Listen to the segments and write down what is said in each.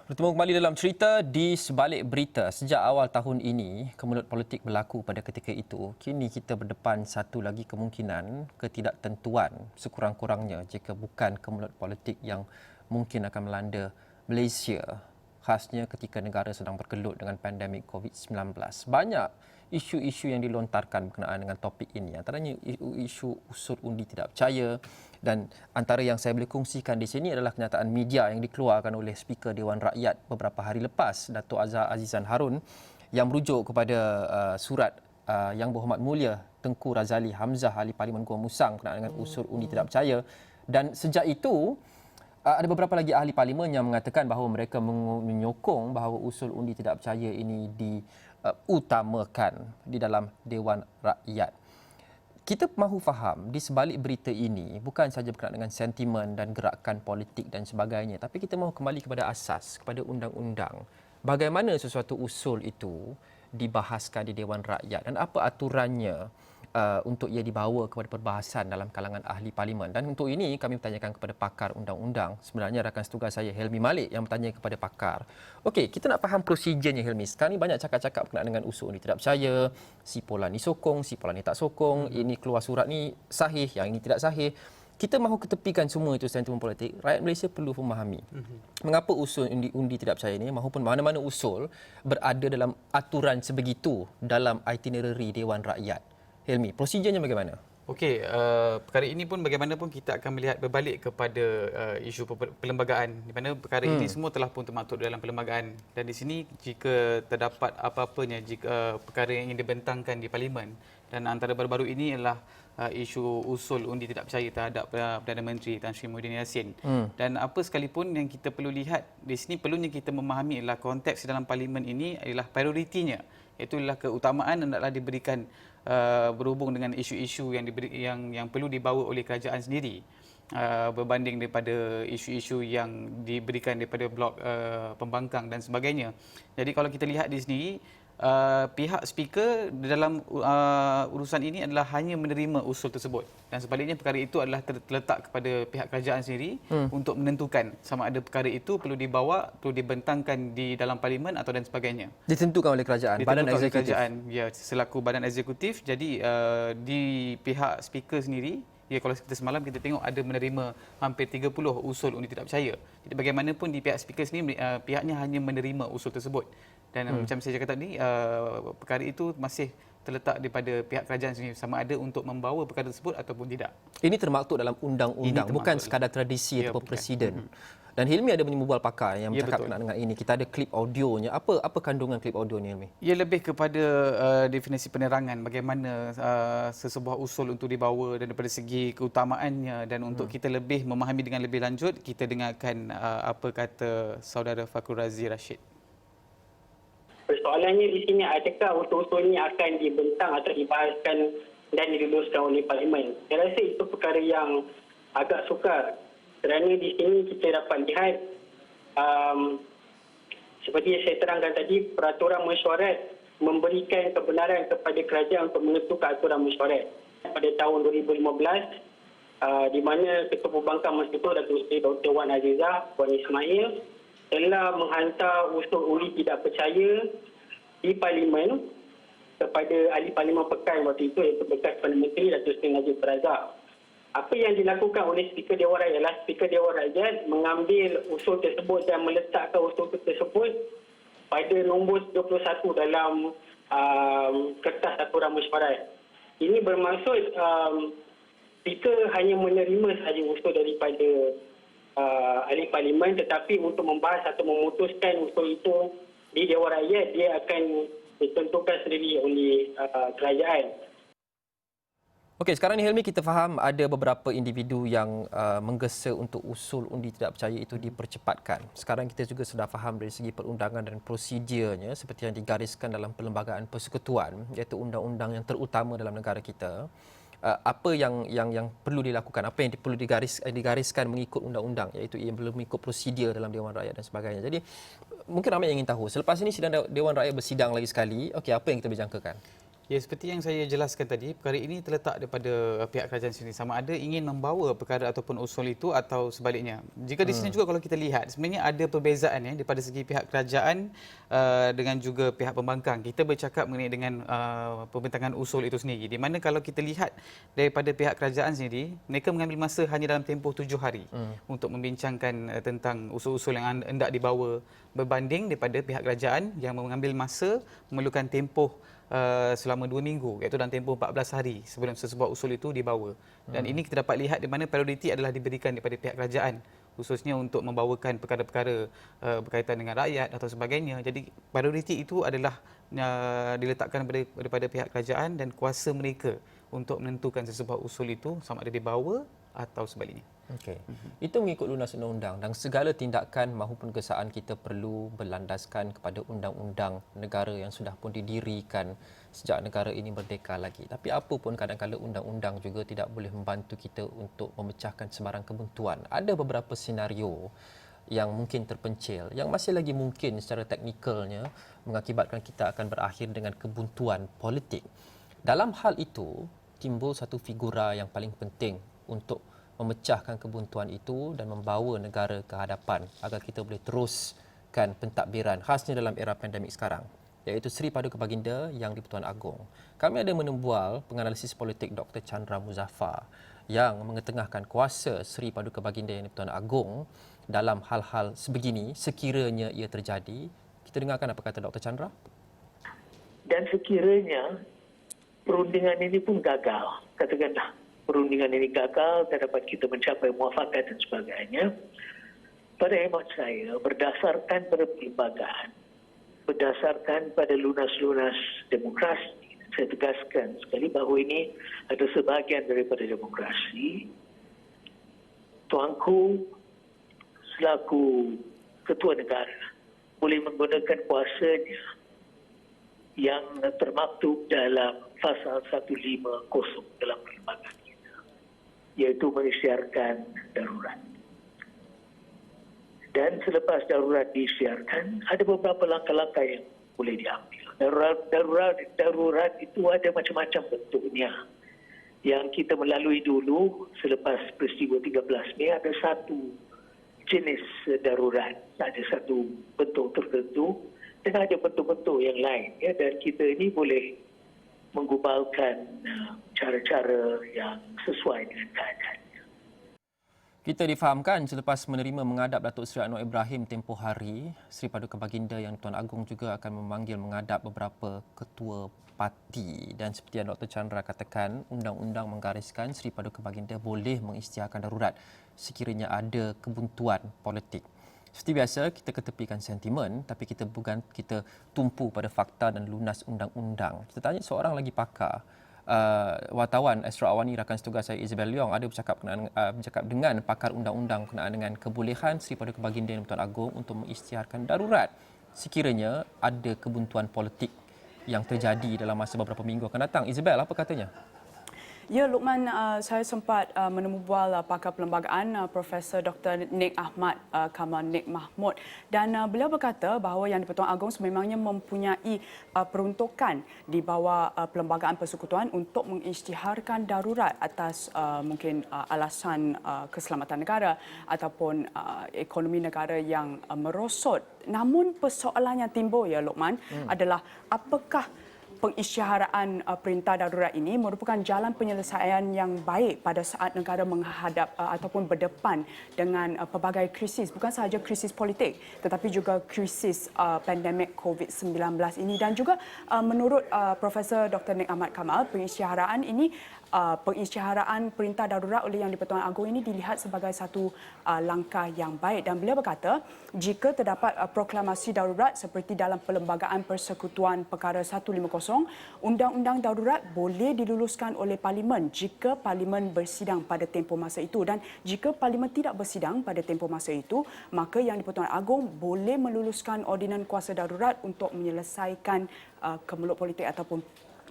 Bertemu kembali dalam cerita di sebalik berita. Sejak awal tahun ini, kemelut politik berlaku pada ketika itu. Kini kita berdepan satu lagi kemungkinan ketidaktentuan sekurang-kurangnya jika bukan kemelut politik yang mungkin akan melanda Malaysia. Khasnya ketika negara sedang bergelut dengan pandemik COVID-19. Banyak isu-isu yang dilontarkan berkenaan dengan topik ini. Antaranya isu usul undi tidak percaya, dan antara yang saya boleh kongsikan di sini adalah kenyataan media yang dikeluarkan oleh Speaker Dewan Rakyat beberapa hari lepas, Datuk Azhar Azizan Harun, yang merujuk kepada surat Yang Berhormat Mulia Tengku Razali Hamzah, Ahli Parlimen Gua Musang berkenaan dengan usul undi tidak percaya. Dan sejak itu ada beberapa lagi ahli parlimen yang mengatakan bahawa mereka menyokong bahawa usul undi tidak percaya ini diutamakan di dalam Dewan Rakyat. Kita mahu faham di sebalik berita ini bukan sahaja berkenaan dengan sentimen dan gerakan politik dan sebagainya, tapi kita mahu kembali kepada asas, kepada undang-undang. Bagaimana sesuatu usul itu dibahaskan di Dewan Rakyat dan apa aturannya untuk ia dibawa kepada perbahasan dalam kalangan ahli parlimen. Dan untuk ini kami bertanyakan kepada pakar undang-undang. Sebenarnya rakan setugas saya Helmi Malik yang bertanya kepada pakar. Okey, kita nak faham prosedurnya Helmi. Sekarang ni banyak cakap-cakap berkenaan dengan usul ni tidak percaya, si Polan ni sokong, si Polan ni tak sokong, ini keluar surat ni sahih, yang ini tidak sahih. Kita mahu ketepikan semua itu sentimen politik. Rakyat Malaysia perlu memahami mengapa usul undi tidak percaya ini maupun mana-mana usul berada dalam aturan sebegitu dalam itinerary Dewan Rakyat. Helmi, prosedurnya bagaimana? Okey, perkara ini pun bagaimanapun kita akan melihat berbalik kepada isu perlembagaan, di mana perkara ini semua telah pun termaktub dalam perlembagaan, dan di sini jika terdapat apa-apanya jika perkara yang ingin dibentangkan di parlimen, dan antara baru-baru ini adalah isu usul undi tidak percaya terhadap Perdana Menteri Tan Sri Muhyiddin Yassin. Dan apa sekalipun yang kita perlu lihat di sini, perlunya kita memahami adalah konteks dalam parlimen ini adalah prioritinya, iaitu adalah keutamaan yang hendaklah diberikan berhubung dengan isu-isu yang perlu dibawa oleh kerajaan sendiri, berbanding daripada isu-isu yang diberikan daripada blok pembangkang dan sebagainya. Jadi kalau kita lihat di sini, pihak speaker dalam urusan ini adalah hanya menerima usul tersebut, dan sebaliknya perkara itu adalah terletak kepada pihak kerajaan sendiri untuk menentukan sama ada perkara itu perlu dibawa, perlu dibentangkan di dalam parlimen atau dan sebagainya. Ditentukan oleh kerajaan, badan eksekutif. Kerajaan, ya, selaku badan eksekutif. Jadi di pihak speaker sendiri, ya, kalau kita semalam kita tengok ada menerima hampir 30 usul undi tidak percaya. Jadi bagaimanapun di pihak speaker sendiri, pihaknya hanya menerima usul tersebut. Dan macam saya cakap tadi, perkara itu masih terletak daripada pihak kerajaan sendiri sama ada untuk membawa perkara tersebut ataupun tidak. Ini termaktub dalam undang-undang, bukan sekadar tradisi atau presiden. Dan Hilmi ada menyebut pakar yang bercakap dengan ini. Kita ada klip audionya. Apa kandungan klip audionya, Hilmi? Ia lebih kepada definisi penerangan bagaimana sesebuah usul untuk dibawa dan daripada segi keutamaannya, dan untuk kita lebih memahami dengan lebih lanjut, kita dengarkan apa kata saudara Fakrul Razi Rashid. Persoalannya di sini, adakah usul-usul ini akan dibentang atau dibahaskan dan diluluskan oleh parlimen? Saya rasa itu perkara yang agak sukar, kerana di sini kita dapat lihat seperti yang saya terangkan tadi, peraturan mesyuarat memberikan kebenaran kepada kerajaan untuk menentukan aturan mesyuarat. Pada tahun 2015, di mana Ketua Pembangkang masa itu Datuk Seri Dr. Wan Azizah, Wan Ismail, telah menghantar usul undi tidak percaya di parlimen kepada ahli parlimen pekan waktu itu, iaitu bekas Perdana Menteri Datuk Seri Najib Razak. Apa yang dilakukan oleh Speaker Dewan Rakyat adalah Speaker Dewan Rakyat mengambil usul tersebut dan meletakkan usul tersebut pada nombor 31 dalam kertas aturan mesyuarat. Ini bermaksud Speaker hanya menerima sahaja usul daripada ahli parlimen, tetapi untuk membahas atau memutuskan usul itu di Dewan Rakyat, dia akan ditentukan sendiri oleh kerajaan. Okey, sekarang ni Helmi, kita faham ada beberapa individu yang menggesa untuk usul undi tidak percaya itu dipercepatkan. Sekarang kita juga sudah faham dari segi perundangan dan prosedurnya seperti yang digariskan dalam Perlembagaan Persekutuan, iaitu undang-undang yang terutama dalam negara kita. Apa yang perlu dilakukan, apa yang perlu digariskan mengikut undang-undang, iaitu ia perlu mengikut prosedur dalam Dewan Rakyat dan sebagainya. Jadi mungkin ramai yang ingin tahu, selepas ini sidang Dewan Rakyat bersidang lagi sekali, okey, apa yang kita berjangkakan? Ya, seperti yang saya jelaskan tadi, perkara ini terletak daripada pihak kerajaan sendiri sama ada ingin membawa perkara ataupun usul itu atau sebaliknya. Jika di sini juga kalau kita lihat, sebenarnya ada perbezaan daripada segi pihak kerajaan dengan juga pihak pembangkang. Kita bercakap mengenai dengan pembentangan usul itu sendiri. Di mana kalau kita lihat daripada pihak kerajaan sendiri, mereka mengambil masa hanya dalam tempoh 7 hari untuk membincangkan tentang usul-usul yang hendak dibawa, berbanding daripada pihak kerajaan yang mengambil masa memerlukan tempoh selama 2 minggu, iaitu dalam tempoh 14 hari sebelum sesebuah usul itu dibawa. Dan ini kita dapat lihat di mana prioriti adalah diberikan daripada pihak kerajaan, khususnya untuk membawakan perkara-perkara berkaitan dengan rakyat atau sebagainya. Jadi prioriti itu adalah diletakkan daripada pihak kerajaan dan kuasa mereka untuk menentukan sesebuah usul itu sama ada dibawa atau sebaliknya. Okey. Itu mengikut lunas undang-undang dan segala tindakan maupun kesaan kita perlu berlandaskan kepada undang-undang negara yang sudah pun didirikan sejak negara ini merdeka lagi. Tapi apa pun kadang-kadang undang-undang juga tidak boleh membantu kita untuk memecahkan sebarang kebuntuan. Ada beberapa senario yang mungkin terpencil, yang masih lagi mungkin secara teknikalnya mengakibatkan kita akan berakhir dengan kebuntuan politik. Dalam hal itu, timbul satu figura yang paling penting untuk memecahkan kebuntuan itu dan membawa negara ke hadapan agar kita boleh teruskan pentadbiran khasnya dalam era pandemik sekarang, iaitu Seri Paduka Baginda Yang di-Pertuan Agong. Kami ada menembual penganalisis politik Dr. Chandra Muzaffar yang mengetengahkan kuasa Seri Paduka Baginda Yang di-Pertuan Agong dalam hal-hal sebegini sekiranya ia terjadi. Kita dengarkan apa kata Dr. Chandra. Dan sekiranya perundingan ini pun gagal, katakanlah perundingan ini gagal dan dapat kita mencapai muafakat dan sebagainya, pada hemat saya berdasarkan pada perlembagaan, berdasarkan pada lunas-lunas demokrasi, saya tegaskan sekali bahawa ini ada sebahagian daripada demokrasi. Tuanku selaku ketua negara boleh menggunakan kuasanya yang termaktub dalam pasal 150 dalam perlembagaan, iaitu mengisytiharkan darurat. Dan selepas darurat diisytiharkan, ada beberapa langkah-langkah yang boleh diambil. Darurat itu ada macam-macam bentuknya. Yang kita melalui dulu selepas peristiwa 13 Mei ada satu jenis darurat, ada satu bentuk tertentu dan ada bentuk-bentuk yang lain. Ya, dan kita ini boleh menggubalkan cara-cara yang sesuai dengan keadaan. Kita difahamkan selepas menerima mengadap Datuk Seri Anwar Ibrahim tempoh hari, Seri Paduka Baginda Yang di-Pertuan Agong juga akan memanggil mengadap beberapa ketua parti. Dan seperti yang Dr. Chandra katakan, undang-undang menggariskan Seri Paduka Baginda boleh mengisytiharkan darurat sekiranya ada kebuntuan politik. Seperti biasa, kita ketepikan sentimen, tapi kita tumpu pada fakta dan lunas undang-undang. Kita tanya seorang lagi pakar, wartawan Astro Awani, rakan setugas saya Isabel Leong, ada bercakap dengan pakar undang-undang berkenaan dengan kebolehan Seri Paduka Baginda Yang di-Pertuan Agong untuk mengisytiharkan darurat sekiranya ada kebuntuan politik yang terjadi dalam masa beberapa minggu akan datang. Isabel, apa katanya? Ya, Luqman, saya sempat menembual pakar perlembagaan Profesor Dr. Nik Ahmad Kamal Nik Mahmud, dan beliau berkata bahawa Yang di-Pertuan Agong sememangnya mempunyai peruntukan di bawah Perlembagaan Persekutuan untuk mengisytiharkan darurat atas mungkin alasan keselamatan negara ataupun ekonomi negara yang merosot. Namun persoalan yang timbul, ya Luqman, adalah apakah pengisytiharaan perintah darurat ini merupakan jalan penyelesaian yang baik pada saat negara menghadap ataupun berdepan dengan pelbagai krisis, bukan sahaja krisis politik tetapi juga krisis pandemik COVID-19 ini. Dan juga menurut Profesor Dr. Nik Ahmad Kamal, pengisytiharaan perintah darurat oleh Yang di-Pertuan Agong ini dilihat sebagai satu langkah yang baik, dan beliau berkata jika terdapat proklamasi darurat seperti dalam Perlembagaan Persekutuan Perkara 150, undang-undang darurat boleh diluluskan oleh Parlimen jika Parlimen bersidang pada tempoh masa itu, dan jika Parlimen tidak bersidang pada tempoh masa itu, maka Yang di-Pertuan Agong boleh meluluskan ordinan kuasa darurat untuk menyelesaikan kemelut politik ataupun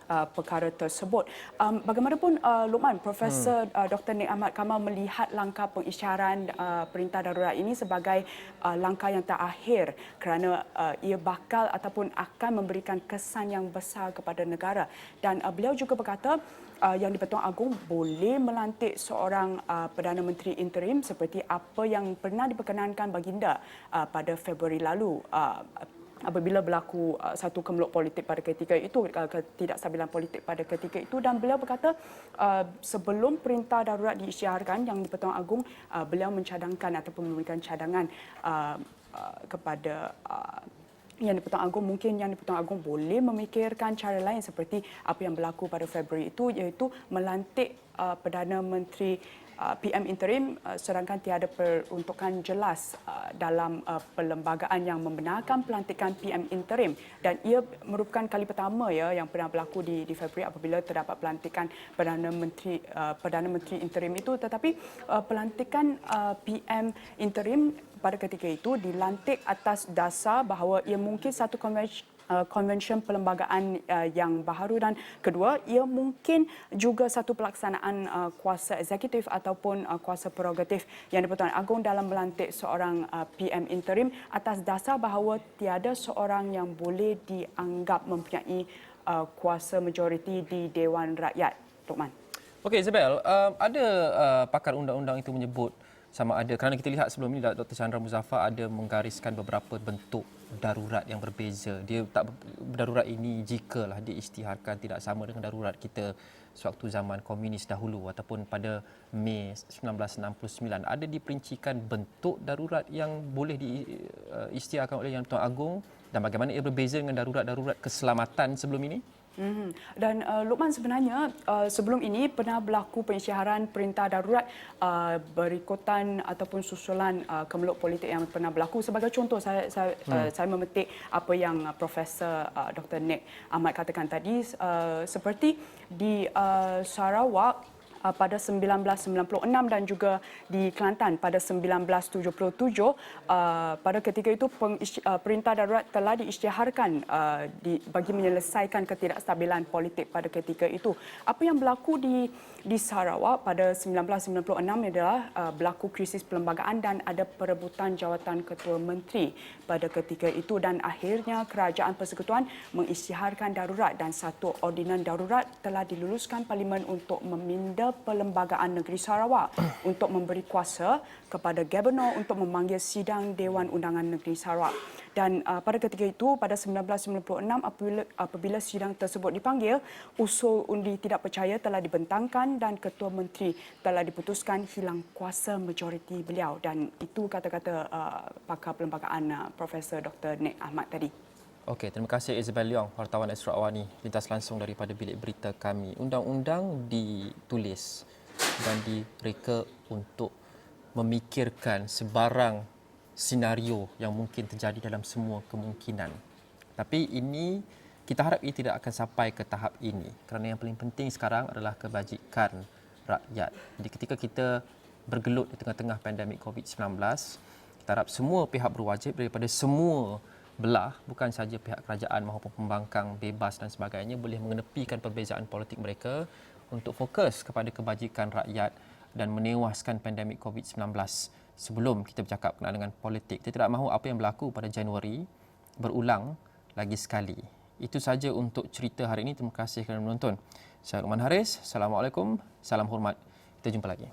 perkara tersebut. Bagaimanapun Luqman, Profesor Dr. Nik Ahmad Kamal melihat langkah pengisytiharan perintah darurat ini sebagai langkah yang terakhir kerana ia bakal ataupun akan memberikan kesan yang besar kepada negara. Dan beliau juga berkata Yang di-Pertuan Agong boleh melantik seorang Perdana Menteri interim seperti apa yang pernah diperkenankan baginda pada Februari lalu apabila berlaku satu kemeluk politik pada ketika itu, ketidakstabilan politik pada ketika itu. Dan beliau berkata sebelum perintah darurat diisytiharkan yang di-Pertuan Agong, beliau mencadangkan ataupun memberikan cadangan kepada Yang di-Pertuan Agong, mungkin Yang di-Pertuan Agong boleh memikirkan cara lain seperti apa yang berlaku pada Februari itu, iaitu melantik Perdana Menteri PM interim sedangkan tiada peruntukan jelas dalam perlembagaan yang membenarkan pelantikan PM interim. Dan ia merupakan kali pertama yang pernah berlaku di Februari apabila terdapat pelantikan Perdana Menteri interim itu. Tetapi pelantikan PM interim pada ketika itu dilantik atas dasar bahawa ia mungkin satu konvensyen perlembagaan yang baharu, dan kedua, ia mungkin juga satu pelaksanaan kuasa eksekutif ataupun kuasa prerogatif Yang di-Pertuan Agong dalam melantik seorang PM interim atas dasar bahawa tiada seorang yang boleh dianggap mempunyai kuasa majoriti di Dewan Rakyat. Luqman. Okey, Isabel, ada pakar undang-undang itu menyebut sama ada, kerana kita lihat sebelum ini Dr. Chandra Muzaffar ada menggariskan beberapa bentuk darurat yang berbeza. Dia tak darurat ini jikalah diisytiharkan tidak sama dengan darurat kita sewaktu zaman komunis dahulu ataupun pada Mei 1969. Ada diperincikan bentuk darurat yang boleh diisytiharkan oleh Yang di-Pertuan Agong dan bagaimana ia berbeza dengan darurat-darurat keselamatan sebelum ini? Dan Luqman, sebenarnya sebelum ini pernah berlaku pengisytiharan perintah darurat berikutan ataupun susulan kemeluk politik yang pernah berlaku. Sebagai contoh, saya memetik apa yang Profesor Dr. Nik Ahmad katakan tadi, seperti di Sarawak pada 1996 dan juga di Kelantan pada 1977. Pada ketika itu perintah darurat telah diisytiharkan bagi menyelesaikan ketidakstabilan politik pada ketika itu. Apa yang berlaku di Sarawak pada 1996 adalah berlaku krisis perlembagaan dan ada perebutan jawatan Ketua Menteri pada ketika itu, dan akhirnya Kerajaan Persekutuan mengisytiharkan darurat dan satu ordinan darurat telah diluluskan Parlimen untuk meminda Perlembagaan Negeri Sarawak untuk memberi kuasa kepada Gubernur untuk memanggil sidang Dewan Undangan Negeri Sarawak. Dan pada ketika itu, pada 1996, apabila sidang tersebut dipanggil, usul undi tidak percaya telah dibentangkan dan Ketua Menteri telah diputuskan hilang kuasa majoriti beliau. Dan itu kata-kata pakar perlembagaan Profesor Dr. Nik Ahmad tadi. Okey, terima kasih Isabel Leong, wartawan Astro Awani, lintas langsung daripada bilik berita kami. Undang-undang ditulis dan direka untuk memikirkan sebarang senario yang mungkin terjadi dalam semua kemungkinan. Tapi ini, kita harap ia tidak akan sampai ke tahap ini. Kerana yang paling penting sekarang adalah kebajikan rakyat. Jadi ketika kita bergelut di tengah-tengah pandemik COVID-19, kita harap semua pihak berwajib daripada semua belah, bukan sahaja pihak kerajaan maupun pembangkang bebas dan sebagainya, boleh mengenepikan perbezaan politik mereka untuk fokus kepada kebajikan rakyat dan menewaskan pandemik COVID-19 sebelum kita bercakap berkenaan dengan politik. Kita tidak mahu apa yang berlaku pada Januari berulang lagi sekali. Itu saja untuk cerita hari ini. Terima kasih kerana menonton. Saya Luqman Haris. Assalamualaikum. Salam hormat. Kita jumpa lagi.